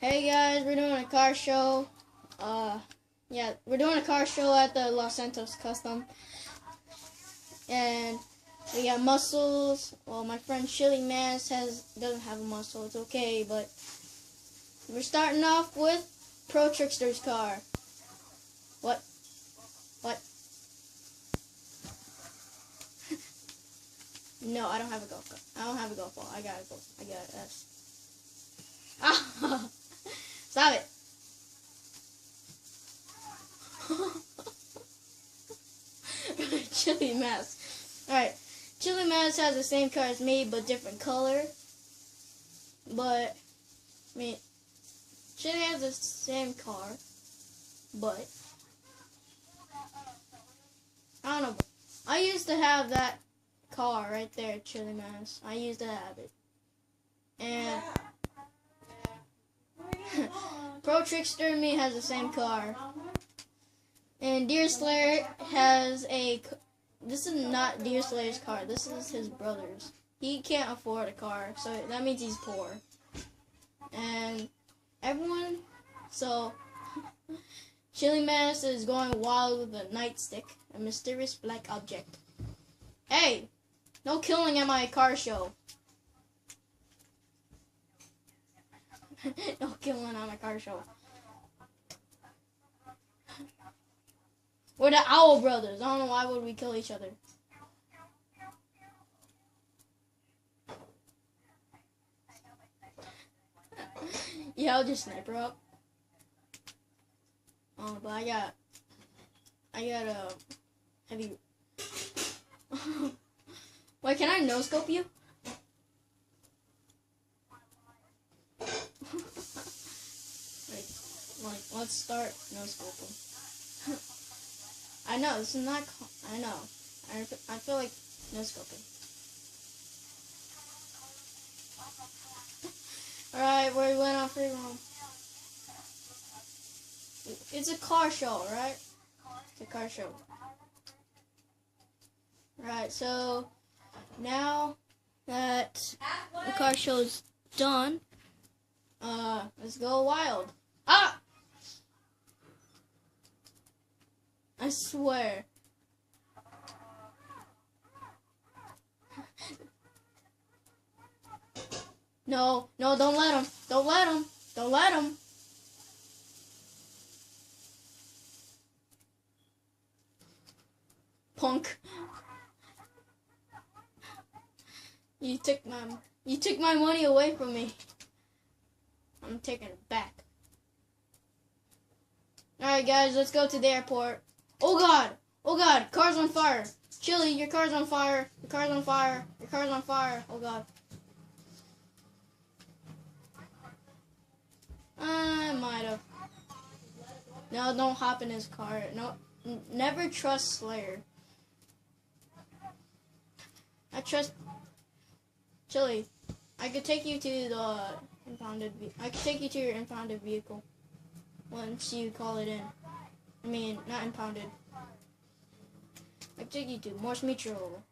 Hey guys, we're doing a car show. Yeah, we're doing a car show at the Los Santos Custom. And we got muscles. Well, my friend Chili Man doesn't have a muscle. It's okay, but we're starting off with Pro Trickster's car. What? What? No, I don't have a golf cart. I don't have a golf ball. I got it. Ah! Stop it. Chili Mask. Alright. Chili Mask has the same car as me, but different color. But, I mean, Chili has the same car, but, I don't know. I used to have that car right there, Chili Mask. I used to have it. And Pro Trickster and me has the same car. And Deerslayer has this is not Deerslayer's car. This is his brother's. He can't afford a car, so that means he's poor. And everyone, so Chili Mask is going wild with a nightstick, a mysterious black object. Hey, no killing at my car show. No killing on my car show. We're the Owl Brothers. I don't know why would we kill each other. Yeah, I'll just sniper up. Oh, but I got a heavy. Wait, can I no scope you? Let's start no scoping. I know, this is not, I know. I feel like no scoping. Alright, we went on free roam. It's a car show, right? It's a car show. Right, so now that the car show's done, let's go wild. Ah! I swear. No, don't let him. Don't let him. Don't let him. Punk. You took my money away from me. I'm taking it back. Alright guys, let's go to the airport. Oh god! Oh god! Car's on fire! Chili, your car's on fire! Your car's on fire! Your car's on fire! Oh god. I might have. No, don't hop in his car. No, never trust Slayer. I trust Chili. I could take you to the impounded. I could take you to your impounded vehicle once you call it in. I mean, not impounded. I could take you to Morse Mutual.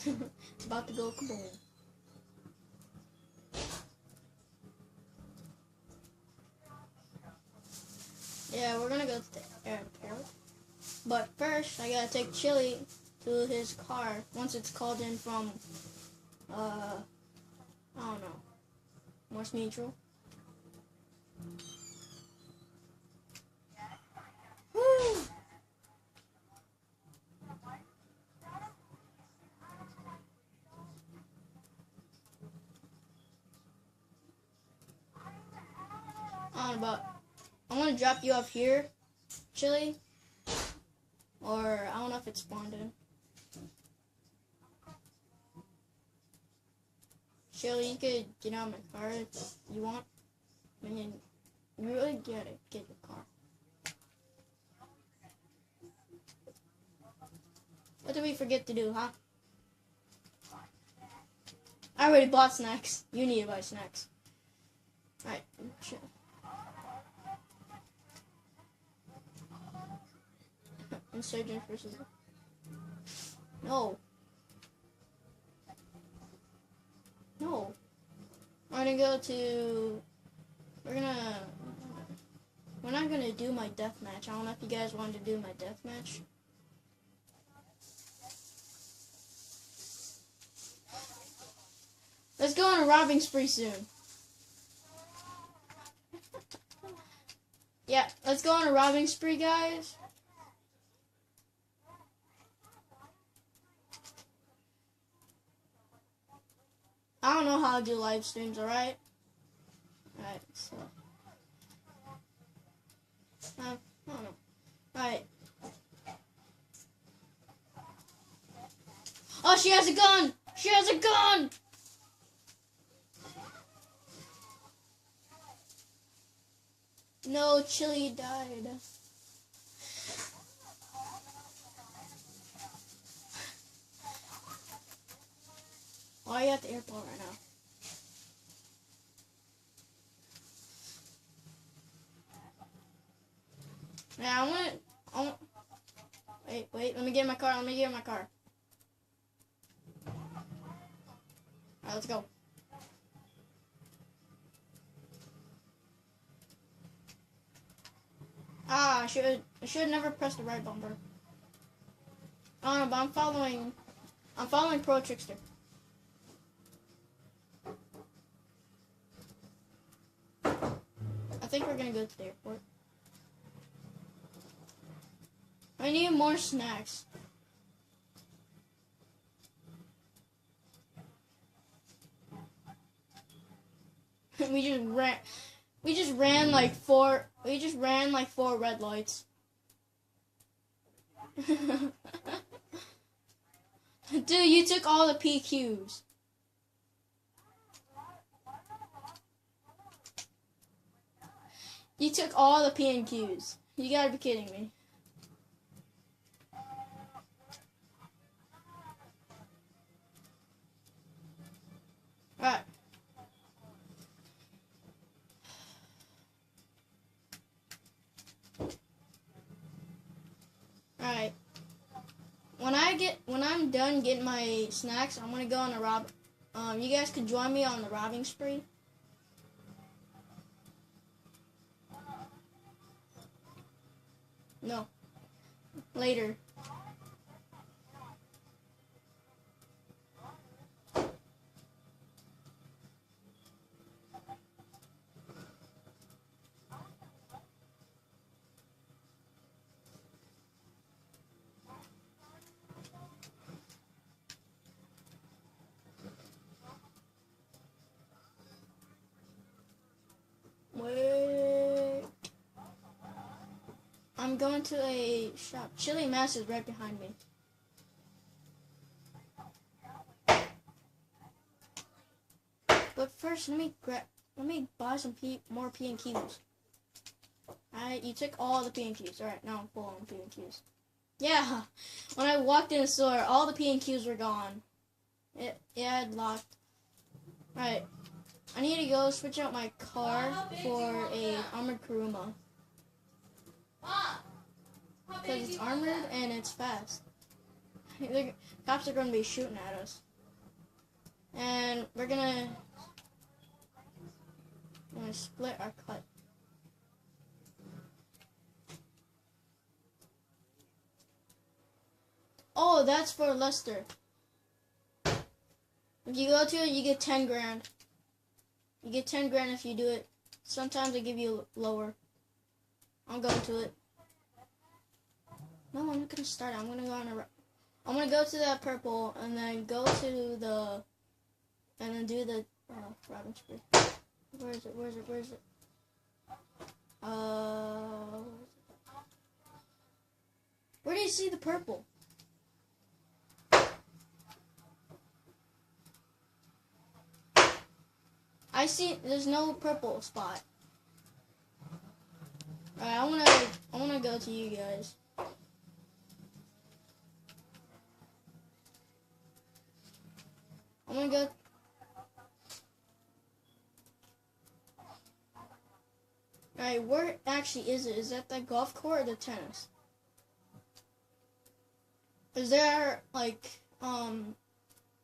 It's about to go kaboom. Yeah, we're gonna go to the airport. But first, I gotta take Chili to his car once it's called in from, I don't know, Morse Mutual. Woo! I don't know, but I want to drop you off here, Chili. Or, I don't know if it's spawned in. Chili, you could get out of my car if you want. I mean, you really get your car. What did we forget to do, huh? I already bought snacks. You need to buy snacks. Alright, chill. Insurgent versus No. No. We're gonna go to... We're not gonna do my death match. I don't know if you guys wanted to do my death match. Let's go on a robbing spree soon. Yeah, let's go on a robbing spree, guys. I don't know how to do live streams, alright? Alright, so... I don't know. Alright. Oh, she has a gun! She has a gun! No, Chili died. Why are you at the airport right now? Yeah, I want. Wait, let me get in my car, Alright, let's go. Ah, I should never press the right bumper. I don't know, but I'm following Pro Trickster. I think we're gonna go to the airport. I need more snacks. We just ran like four red lights. Dude, you took all the PQs. You took all the P and Qs. You gotta be kidding me. Alright. Alright. When I'm done getting my snacks, I'm gonna go on a rob. You guys could join me on the robbing spree. No. Later. Wait. I'm going to a shop. Chili Mass is right behind me. But first, let me buy some more P and Qs. Alright, you took all the P and Qs. Alright, now I'm full on P and Qs. Yeah, when I walked in the store, all the P and Qs were gone. It had locked. Alright, I need to go switch out my car for a armored Kuruma. Because it's armored and it's fast. The cops are going to be shooting at us. And we're going to split our cut. Oh, that's for Lester. If you go to it, you get 10 grand. You get 10 grand if you do it. Sometimes they give you lower. I'm going to it. No, I'm not gonna start it. I'm gonna go on a. I'm gonna go to that purple and then go to the. And then do the robbing spree. Where is it? Where is it? Where is it? Where do you see the purple? I see. There's no purple spot. Alright, I wanna go to you guys. I'm gonna go. Alright, where actually is it? Is that the golf court or the tennis? Is there, like,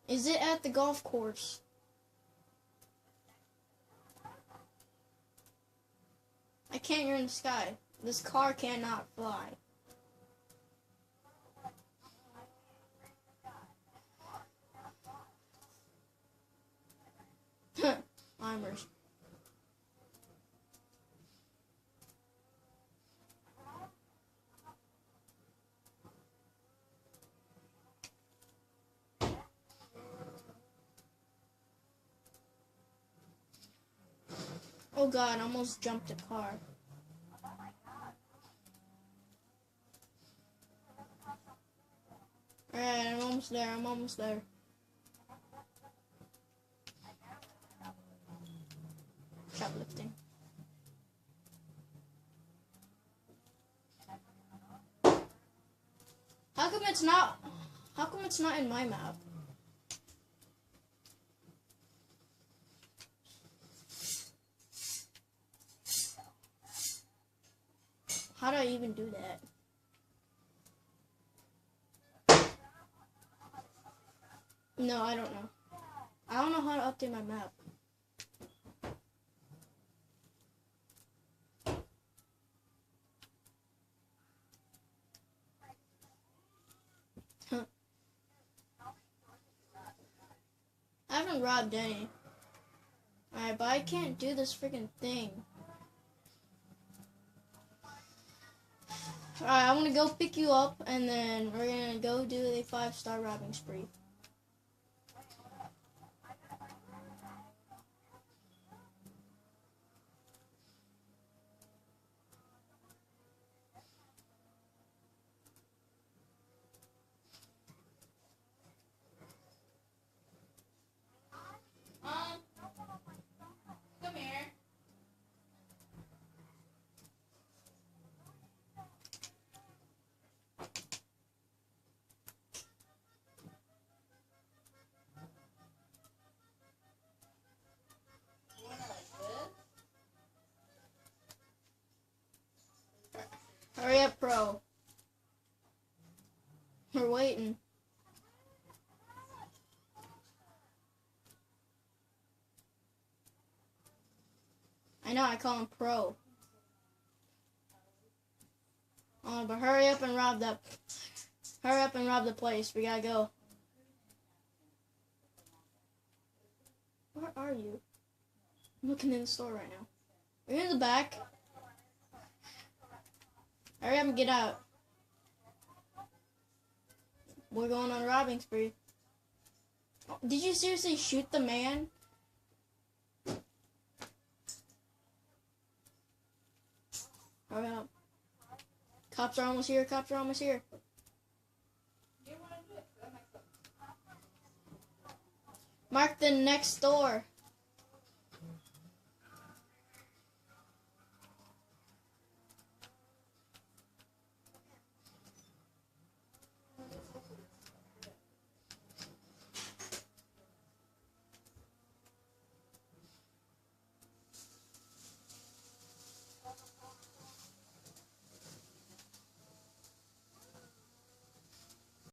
Is it at the golf course? I can't hear in the sky. This car cannot fly. Limers. Oh god, I almost jumped a car. Alright, I'm almost there, I'm almost there. Shoplifting. How come it's not in my map? How do I even do that? No, I don't know. I don't know how to update my map. I haven't robbed any. Alright, but I can't do this freaking thing. Alright, I'm gonna go pick you up, and then we're gonna go do a 5-star robbing spree. Come here. Hurry up, bro. We're waiting. I know, I call him Pro. Oh, but hurry up and rob that. Hurry up and rob the place. We gotta go. Where are you? I'm looking in the store right now. Are you in the back? Hurry up and get out. We're going on a robbing spree. Oh, did you seriously shoot the man? Hurry up. Cops are almost here. Cops are almost here. Mark the next door.